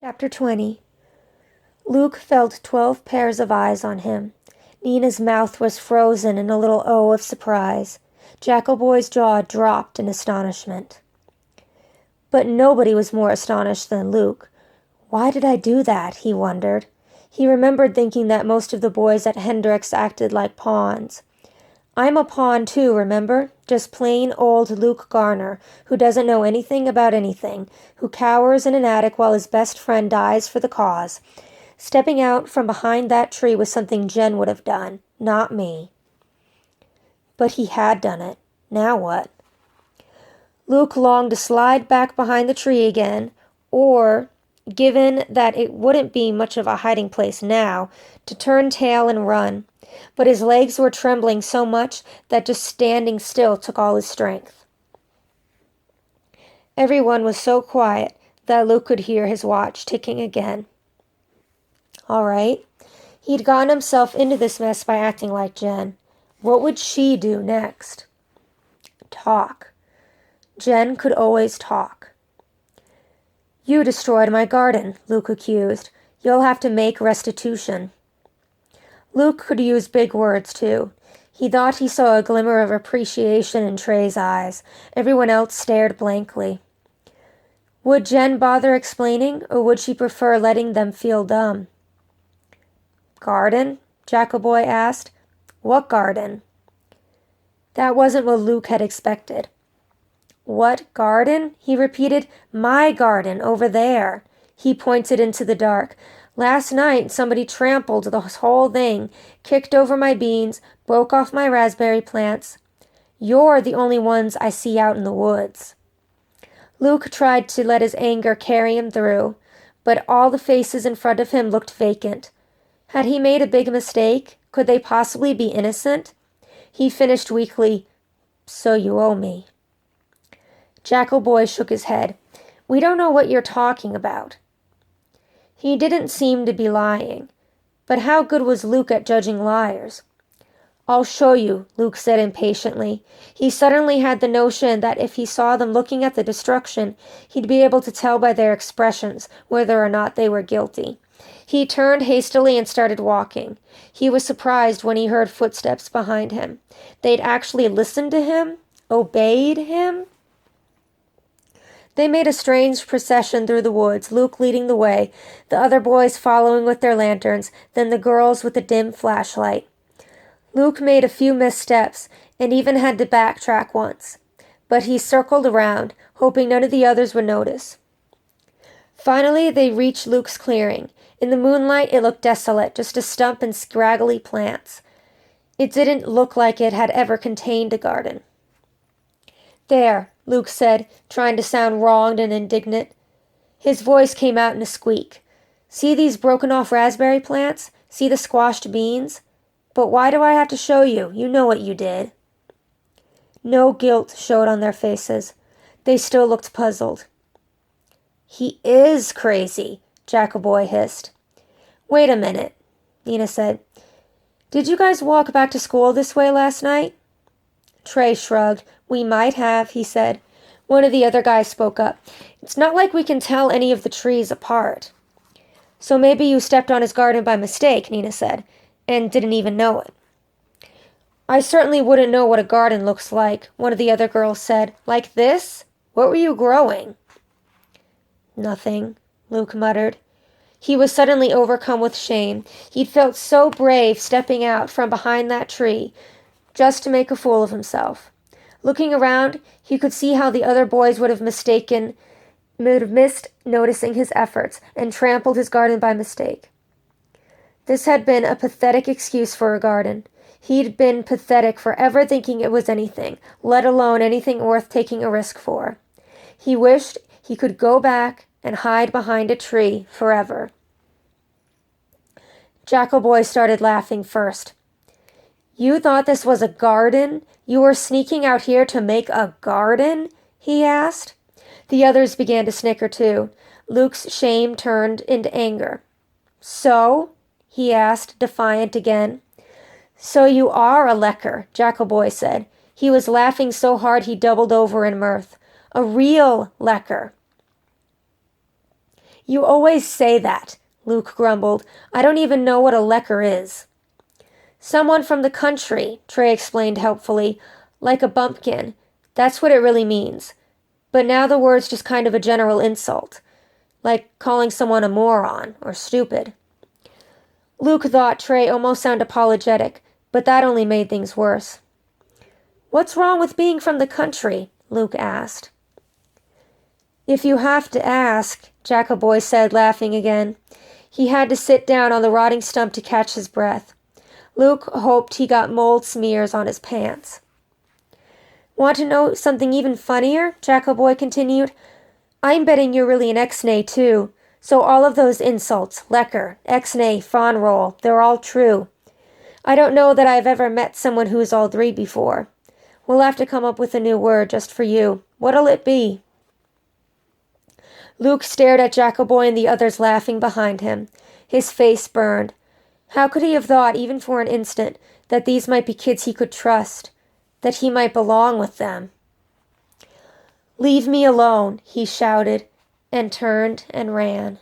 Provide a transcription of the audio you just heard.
Chapter 20. Luke felt 12 pairs of eyes on him. Nina's mouth was frozen in a little O of surprise. Jackal-Boy's jaw dropped in astonishment. But nobody was more astonished than Luke. Why did I do that? He wondered. He remembered thinking that most of the boys at Hendrix acted like pawns. I'm a pawn too, remember? Just plain old Luke Garner, who doesn't know anything about anything, who cowers in an attic while his best friend dies for the cause. Stepping out from behind that tree was something Jen would have done, not me. But he had done it. Now what? Luke longed to slide back behind the tree again, or, given that it wouldn't be much of a hiding place now, to turn tail and run. But his legs were trembling so much that just standing still took all his strength. Everyone was so quiet that Luke could hear his watch ticking again. All right. He'd gotten himself into this mess by acting like Jen. What would she do next? Talk. Jen could always talk. You destroyed my garden, Luke accused. You'll have to make restitution. Luke could use big words, too. He thought he saw a glimmer of appreciation in Trey's eyes. Everyone else stared blankly. Would Jen bother explaining, or would she prefer letting them feel dumb? Garden? Jackal-Boy asked. What garden? That wasn't what Luke had expected. What garden? He repeated. My garden, over there. He pointed into the dark. Last night, somebody trampled the whole thing, kicked over my beans, broke off my raspberry plants. You're the only ones I see out in the woods. Luke tried to let his anger carry him through, but all the faces in front of him looked vacant. Had he made a big mistake? Could they possibly be innocent? He finished weakly, So you owe me. Jackal-Boy shook his head. We don't know what you're talking about. He didn't seem to be lying. But how good was Luke at judging liars? I'll show you, Luke said impatiently. He suddenly had the notion that if he saw them looking at the destruction, he'd be able to tell by their expressions whether or not they were guilty. He turned hastily and started walking. He was surprised when he heard footsteps behind him. They'd actually listened to him? Obeyed him? They made a strange procession through the woods, Luke leading the way, the other boys following with their lanterns, then the girls with a dim flashlight. Luke made a few missteps and even had to backtrack once, but he circled around, hoping none of the others would notice. Finally, they reached Luke's clearing. In the moonlight, it looked desolate, just a stump and scraggly plants. It didn't look like it had ever contained a garden. There, Luke said, trying to sound wronged and indignant. His voice came out in a squeak. See these broken-off raspberry plants? See the squashed beans? But why do I have to show you? You know what you did. No guilt showed on their faces. They still looked puzzled. He is crazy, Jackal-Boy hissed. Wait a minute, Nina said. Did you guys walk back to school this way last night? Trey shrugged. We might have, he said. One of the other guys spoke up. It's not like we can tell any of the trees apart. So maybe you stepped on his garden by mistake, Nina said, and didn't even know it. I certainly wouldn't know what a garden looks like, one of the other girls said. Like this? What were you growing? Nothing, Luke muttered. He was suddenly overcome with shame. He'd felt so brave stepping out from behind that tree, just to make a fool of himself. Looking around, he could see how the other boys would have missed noticing his efforts and trampled his garden by mistake. This had been a pathetic excuse for a garden. He'd been pathetic for ever thinking it was anything, let alone anything worth taking a risk for. He wished he could go back and hide behind a tree forever. Jackal-Boy started laughing first. You thought this was a garden? You were sneaking out here to make a garden? He asked. The others began to snicker too. Luke's shame turned into anger. So? He asked, defiant again. So you are a lecker, Jackal-Boy said. He was laughing so hard he doubled over in mirth. A real lecker. You always say that, Luke grumbled. I don't even know what a lecker is. Someone from the country, Trey explained helpfully. Like a bumpkin. That's what it really means. But now the word's just kind of a general insult. Like calling someone a moron or stupid. Luke thought Trey almost sounded apologetic, but that only made things worse. What's wrong with being from the country? Luke asked. If you have to ask, Jackaboy said, laughing again. He had to sit down on the rotting stump to catch his breath. Luke hoped he got mold smears on his pants. Want to know something even funnier? Jackaboy continued. I'm betting you're really an ex-nay, too. So all of those insults, lecker, ex-nay, fawn roll, they're all true. I don't know that I've ever met someone who's all three before. We'll have to come up with a new word just for you. What'll it be? Luke stared at Jackaboy and the others laughing behind him. His face burned. How could he have thought, even for an instant, that these might be kids he could trust, that he might belong with them? Leave me alone, he shouted, and turned and ran.